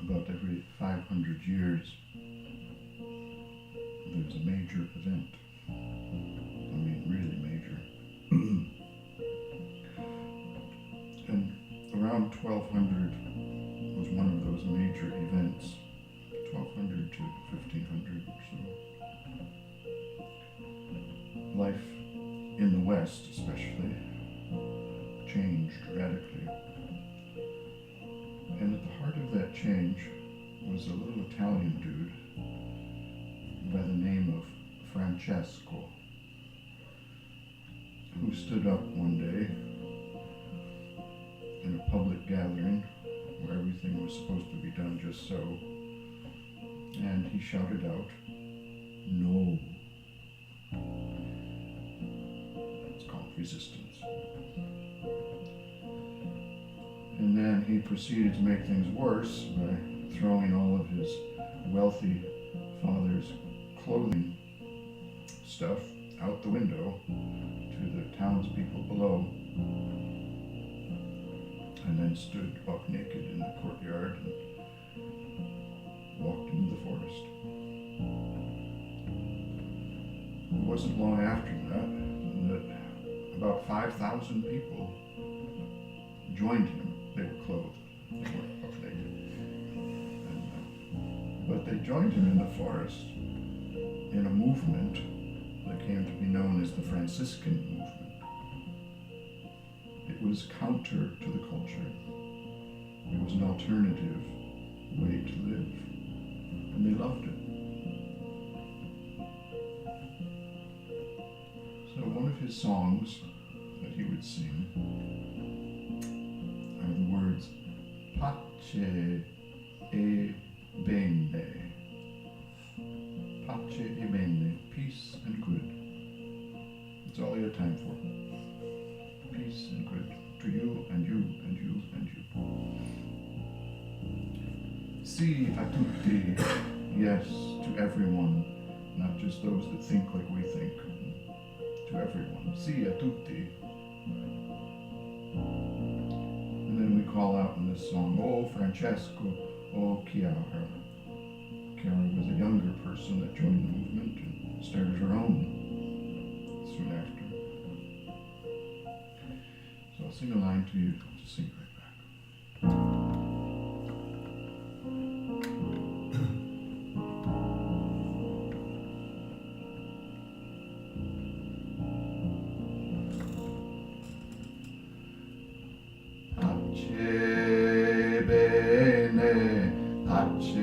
about every 500 years, there's a major event. I mean, really major. And around 1200 was one of those major events. 1200 to 1500 or so. Life in the West, especially, changed radically. And at the heart of that change was a little Italian dude by the name of Francesco, who stood up one day in a public gathering where everything was supposed to be done just so, and he shouted out, "No." It's called resistance. And then he proceeded to make things worse by throwing all of his wealthy father's clothing stuff out the window to the townspeople below, and then stood buck naked in the courtyard and walked into the forest. It wasn't long after that about 5,000 people joined him. They were clothed, they weren't buck naked. But they joined him in the forest in a movement that came to be known as the Franciscan movement. It was counter to the culture. It was an alternative way to live, and they loved it. So one of his songs that he would sing are the words "Pace e bene." Pace e bene, peace and good. That's all he had time for. Peace and good to you and you and you and you. Sì a tutti, yes to everyone, not just those that think like we think. To everyone. Sì a tutti. And then we call out in this song, "Oh Francesco, oh Chiara." Chiara was a younger person that joined the movement and started her own soon after. So I'll sing a line to you, just sing right back. Pace bene, pace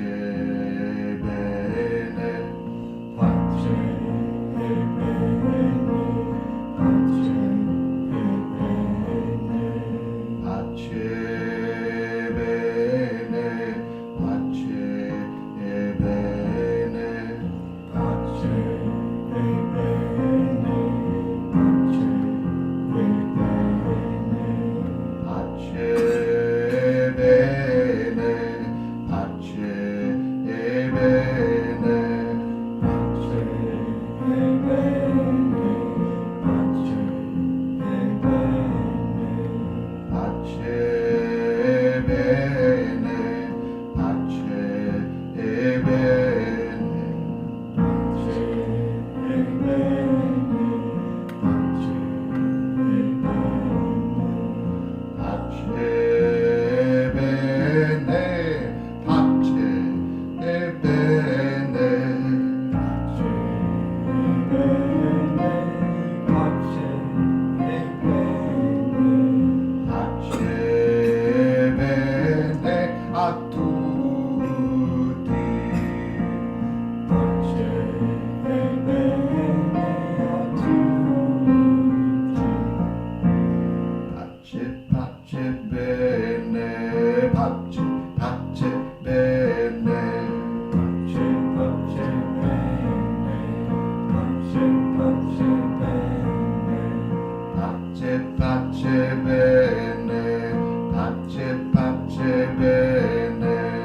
bene.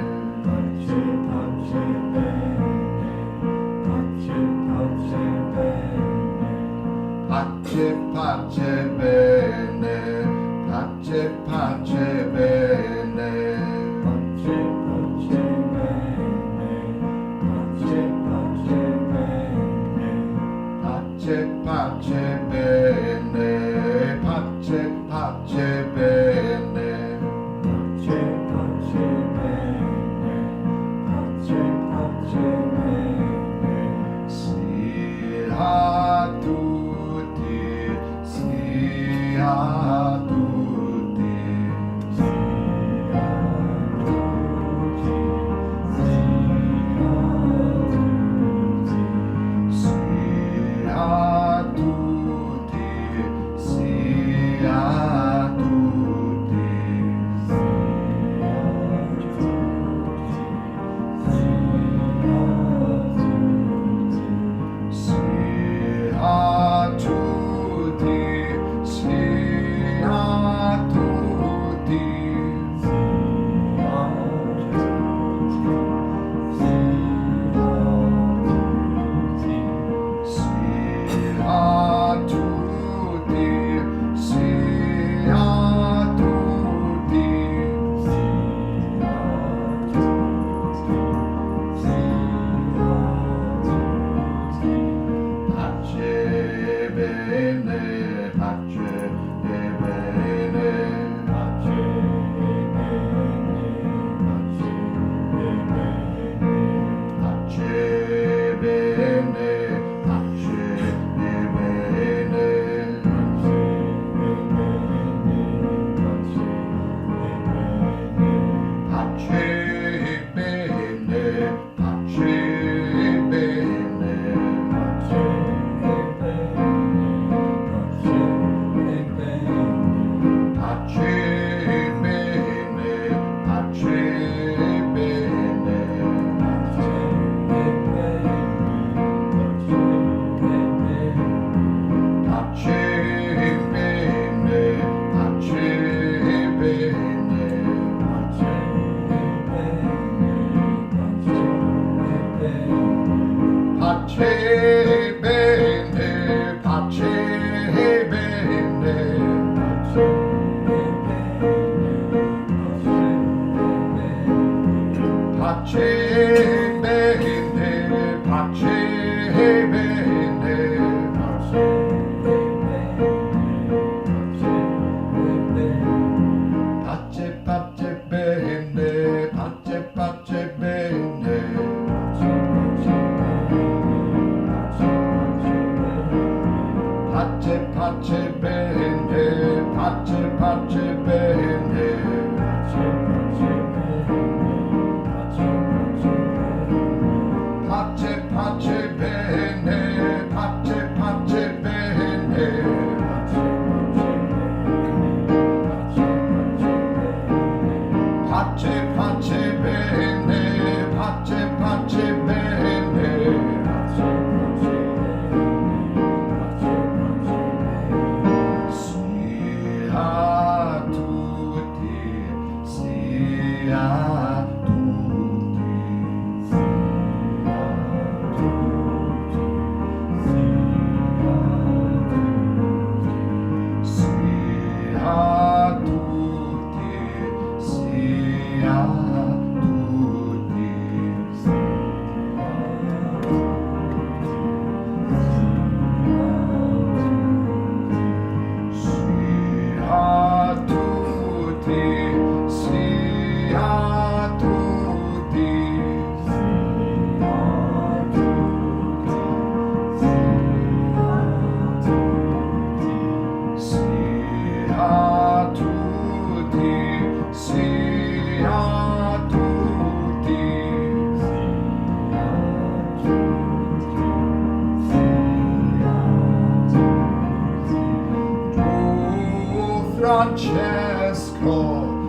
Francesco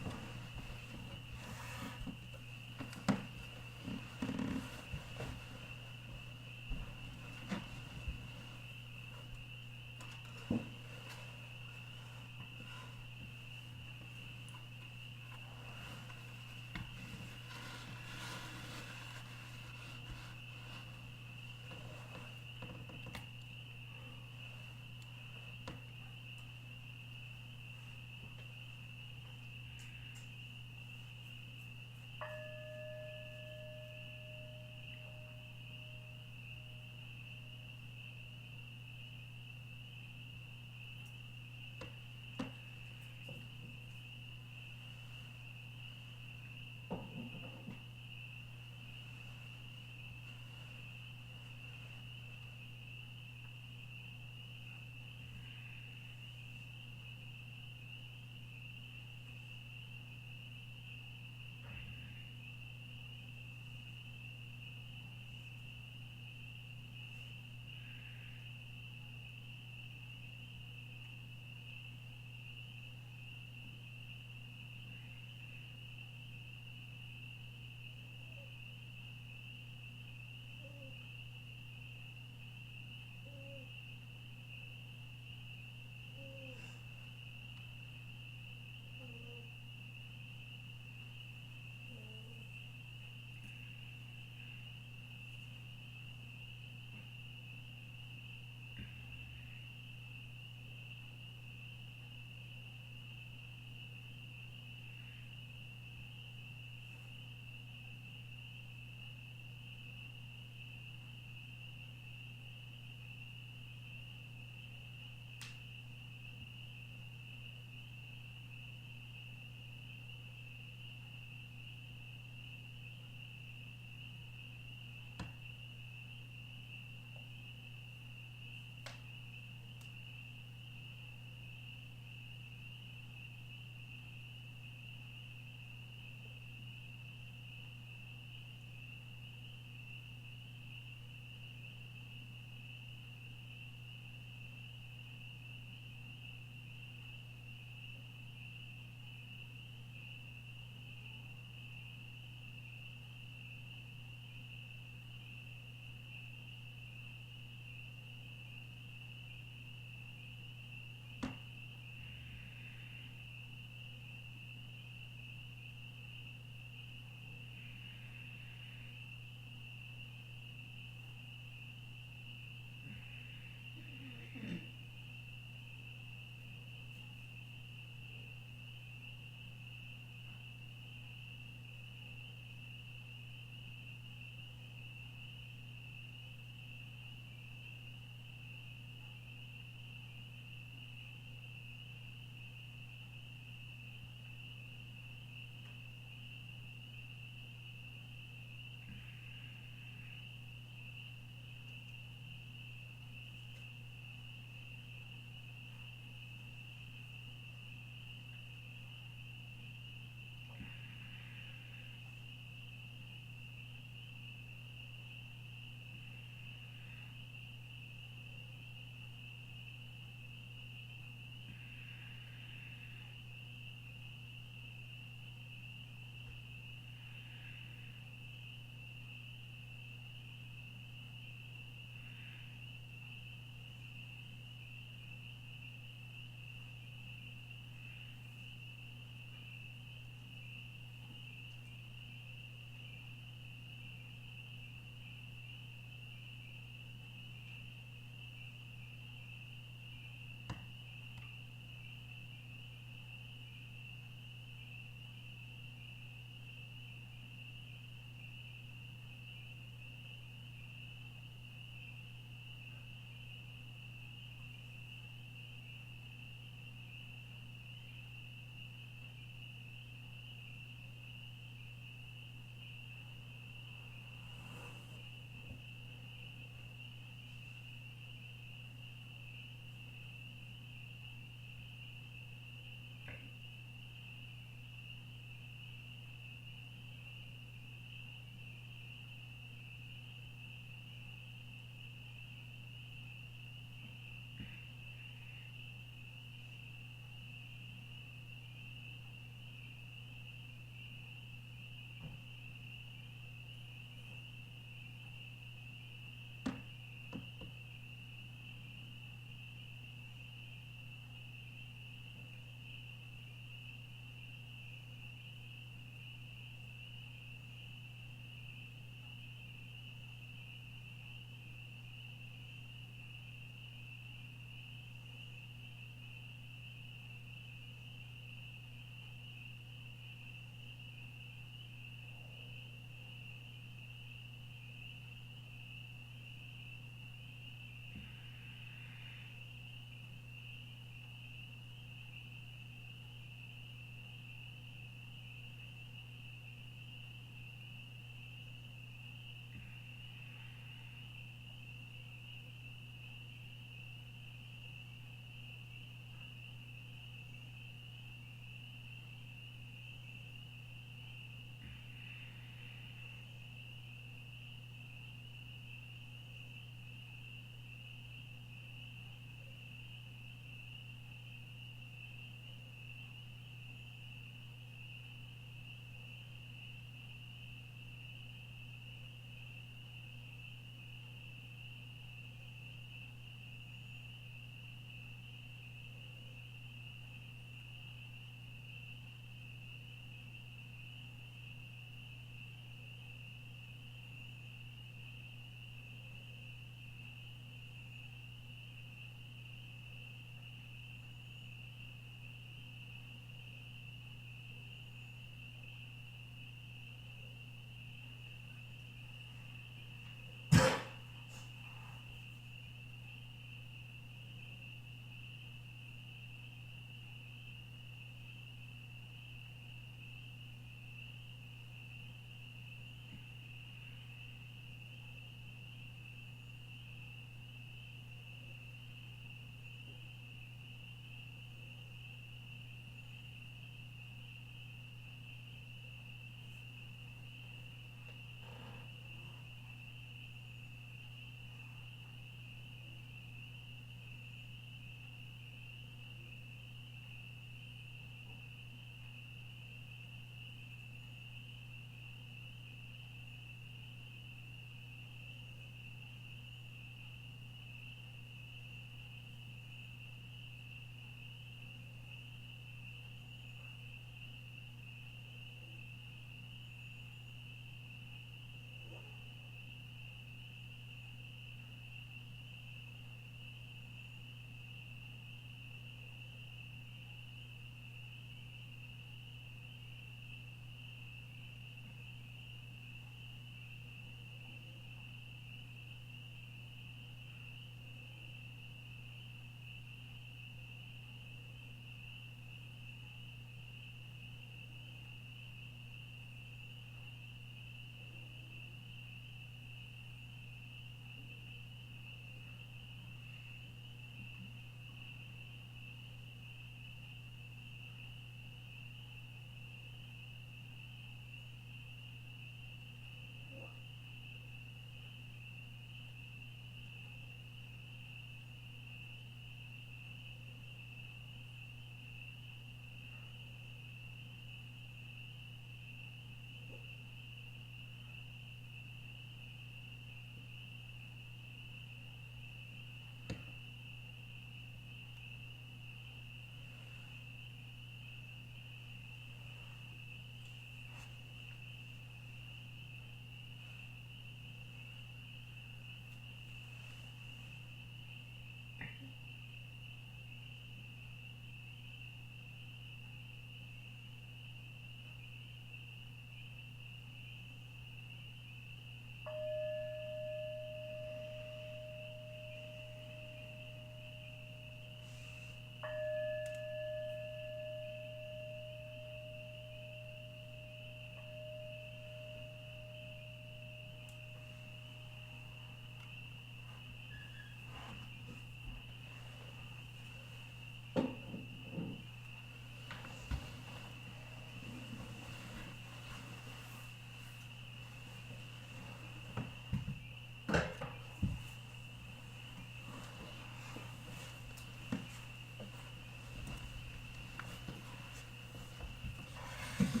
We need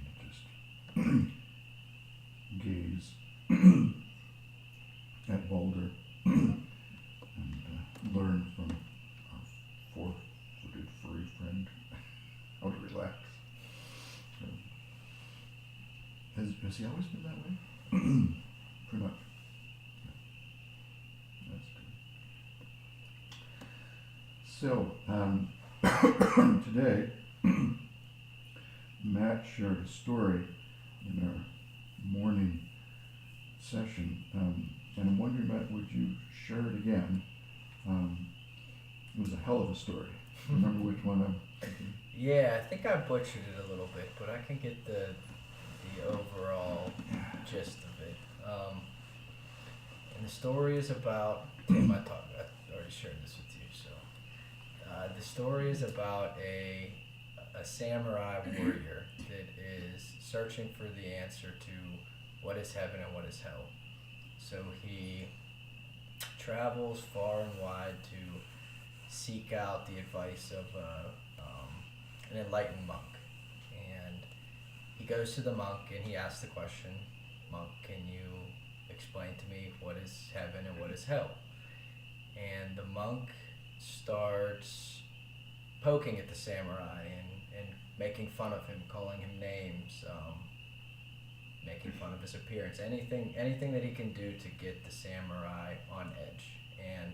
to just gaze at Balder and learn from our four-footed furry friend how to relax. So, has he always been that way? Pretty much. Yeah. That's good. So, today, Matt shared a story in our morning session, and I'm wondering, Matt, would you share it again? It was a hell of a story. Remember which one I'm thinking? Yeah, I think I butchered it a little bit, but I can get the overall gist of it. And the story is about Tim. I already shared this with you. So the story is about a samurai warrior that is searching for the answer to what is heaven and what is hell. So he travels far and wide to seek out the advice of an enlightened monk. And he goes to the monk and he asks the question, "Monk, can you explain to me what is heaven and what is hell?" And the monk starts poking at the samurai and making fun of him, calling him names, making fun of his appearance, anything that he can do to get the samurai on edge. And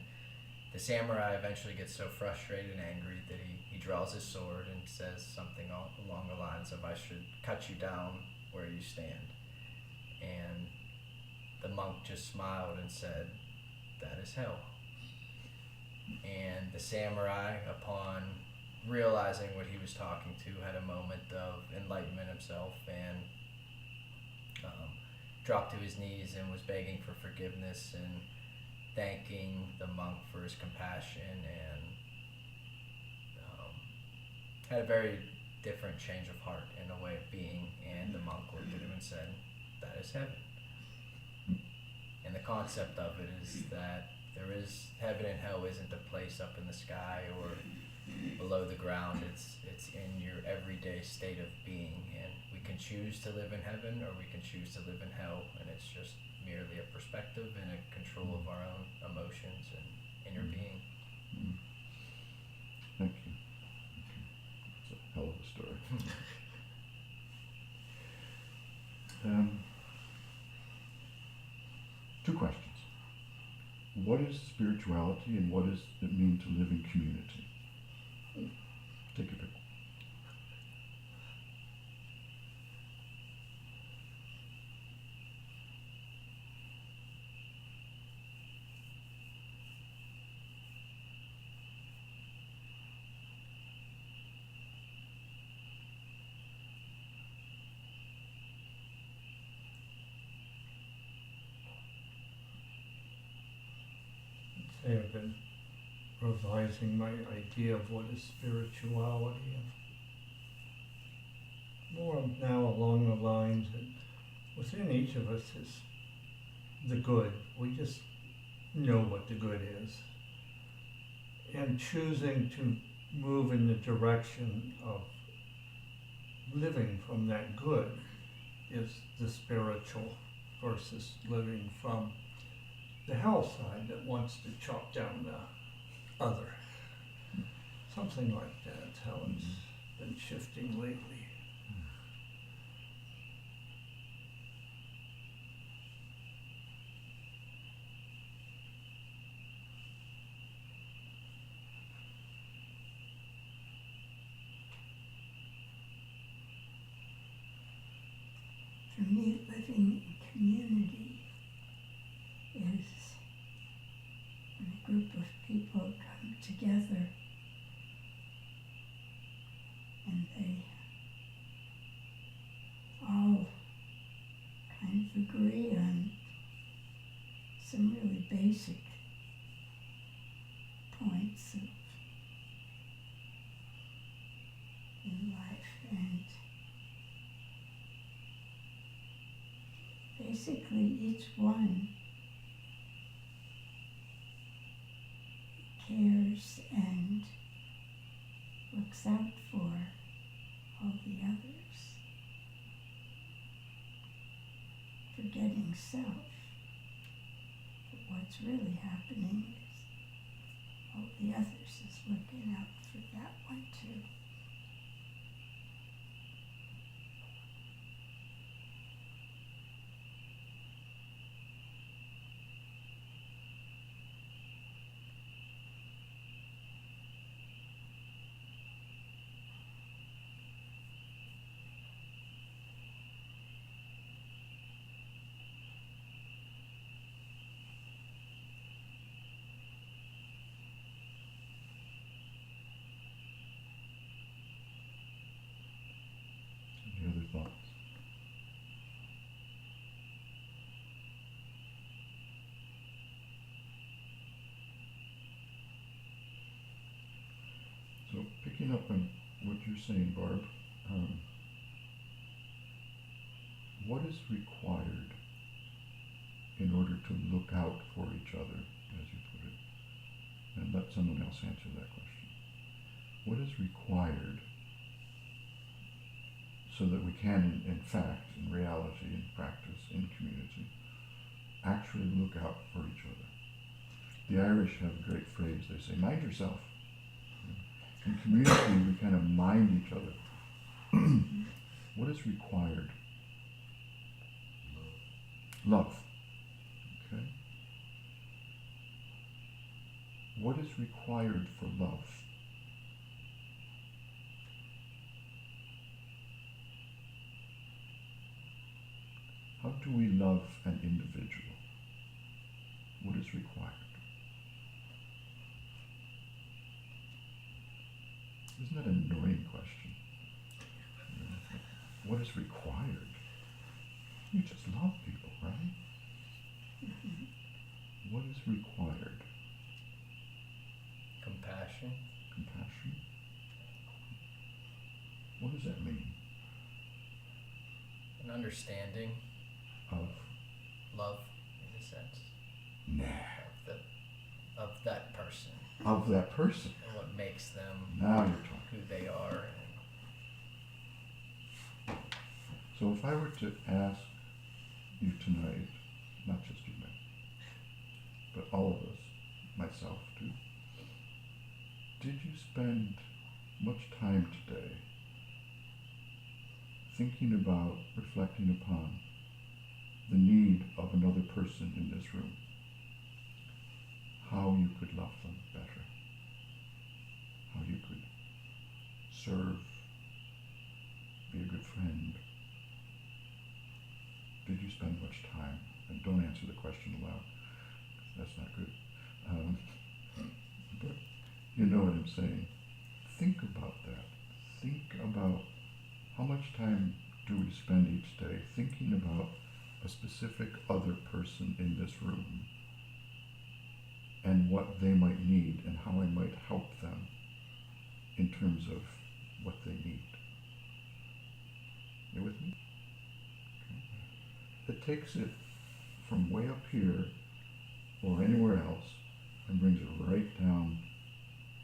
the samurai eventually gets so frustrated and angry that he draws his sword and says something along the lines of, "I should cut you down where you stand." And the monk just smiled and said, "That is hell." And the samurai, upon realizing what he was talking to, had a moment of enlightenment himself and dropped to his knees and was begging for forgiveness and thanking the monk for his compassion, and had a very different change of heart and a way of being. And the monk looked at him and said, "That is heaven." And the concept of it is that there is heaven and hell isn't a place up in the sky or below the ground. It's in your everyday state of being, and we can choose to live in heaven or we can choose to live in hell, and it's just merely a perspective and a control of our own emotions and inner being. Thank you. It's a hell of a story. Two questions. What is spirituality and what does it mean to live in community? Take your pick. I've been revising my idea of what is spirituality, and more now along the lines that within each of us is the good. We just know what the good is. And choosing to move in the direction of living from that good is the spiritual versus living from the hell side that wants to chop down the other. Something like that's how it's been shifting lately. For me, living in community is when a group of people come together and they all kind of agree on some really basic points in life, and basically each one others and looks out for all the others, forgetting self. But what's really happening is all the others is looking out for that one too. Any other thoughts? So picking up on what you're saying, Barb, what is required in order to look out for each other, as you put it? And let someone else answer that question. What is required so that we can, in fact, in reality, in practice, in community, actually look out for each other? The Irish have a great phrase. They say, mind yourself. In community, we kind of mind each other. What is required? Love. Okay? What is required for love? How do we love an individual? What is required? Isn't that an annoying question? You know, what is required? You just love people, right? What is required? Compassion. Compassion? What does that mean? An understanding Of? love, in a sense, Nah. of that person Of that person. and what makes them Now you're talking. who they are. And So if I were to ask you tonight, not just you, Matt, but all of us, myself too, did you spend much time today thinking about, reflecting upon the need of another person in this room? How you could love them better? How you could serve, be a good friend? Did you spend much time? And don't answer the question aloud. That's not good. But you know what I'm saying. Think about that. Think about how much time do we spend each day thinking about a specific other person in this room and what they might need and how I might help them in terms of what they need. You with me? Okay. It takes it from way up here or anywhere else and brings it right down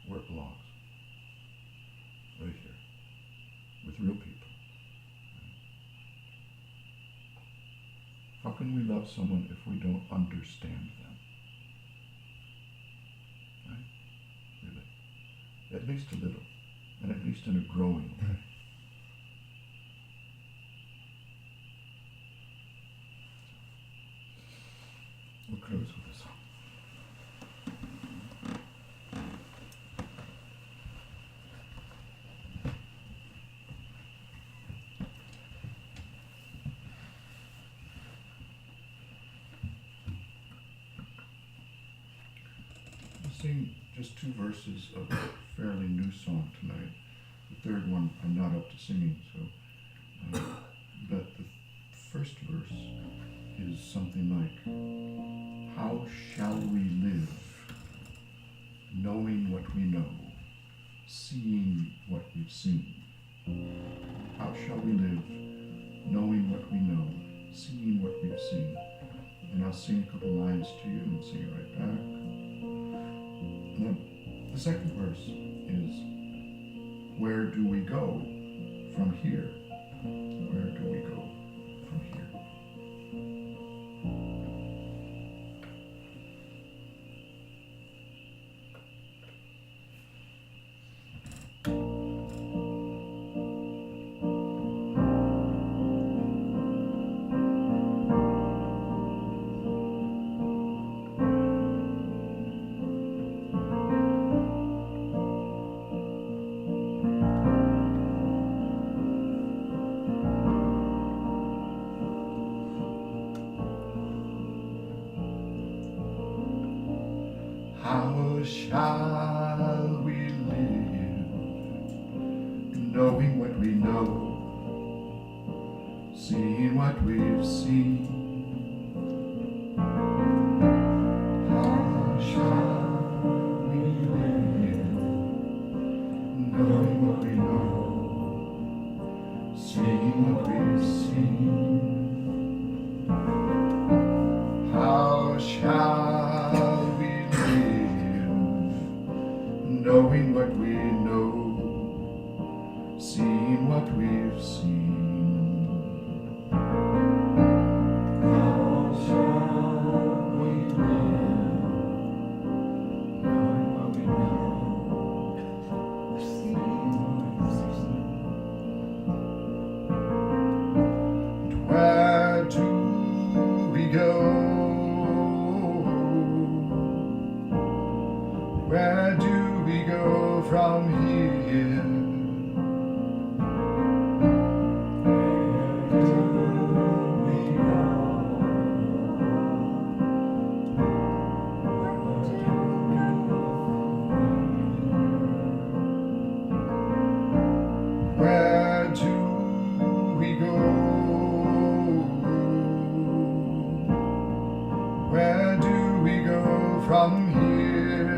where it belongs. Right here. With real people. How can we love someone if we don't understand them? Right? Really. At least a little. And at least in a growing way. We'll close with a song. Sing just two verses of a fairly new song tonight. The third one I'm not up to singing, so. But the first verse is something like, how shall we live, knowing what we know, seeing what we've seen? How shall we live, knowing what we know, seeing what we've seen? And I'll sing a couple lines to you and sing it right back. The second verse is, where do we go from here? Where do we go from here? How shall we live, knowing what we know, seeing what we've seen? How shall we live, knowing what we know, seeing what we've seen? How shall we knowing what we know, seeing what we've seen? How shall we live, knowing what we know, seeing what we've seen? And where do we go? Where do we go from here? Where do we go? Where do we go? Where do we go from here?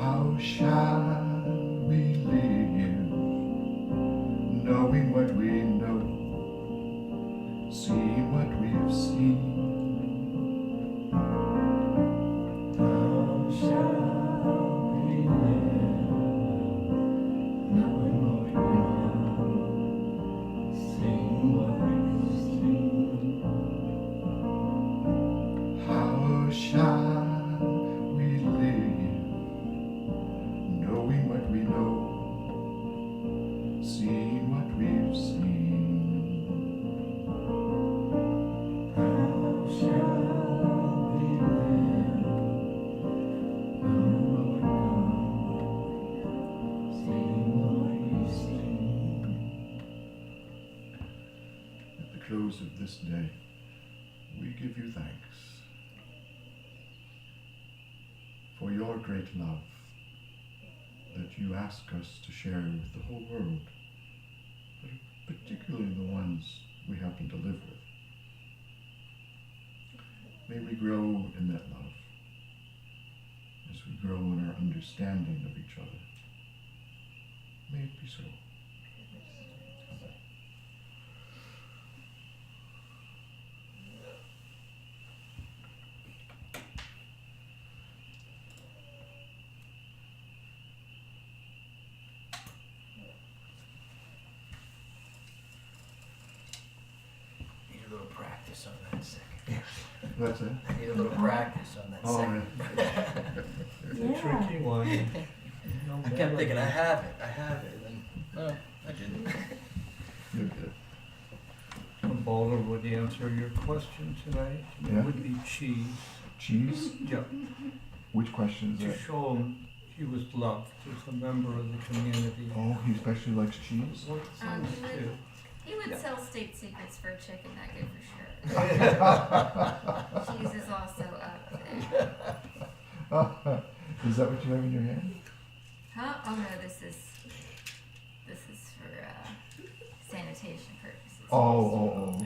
How shall we live, knowing what we know, seeing what we've seen? How shall we live, knowing what we know, seeing what we've seen? How shall we live, knowing what we know, seeing what we've seen? How shall we live, knowing what we know, seeing what we've seen? At the close of this day, we give you thanks for your great love that you ask us to share with the whole world, but particularly the ones we happen to live with. May we grow in that love as we grow in our understanding of each other. May it be so. Amen. Need a little practice on that second. That's it. I need a little practice on that Oh, second. It's a Yeah. tricky one. No I kept better thinking, than- I have it, and then, no, I didn't. You're good. A bowler would answer your question tonight. Yeah. It would be cheese. Cheese? Yeah, Which question is to that? show him he was loved as a member of the community. Oh, he especially likes cheese? What Um, sounds he would- too. He would Yeah. sell state secrets for a chicken nugget for sure. Cheese is also up there. Is that what you have in your hand? Huh? Oh no, this is for sanitation purposes. Oh,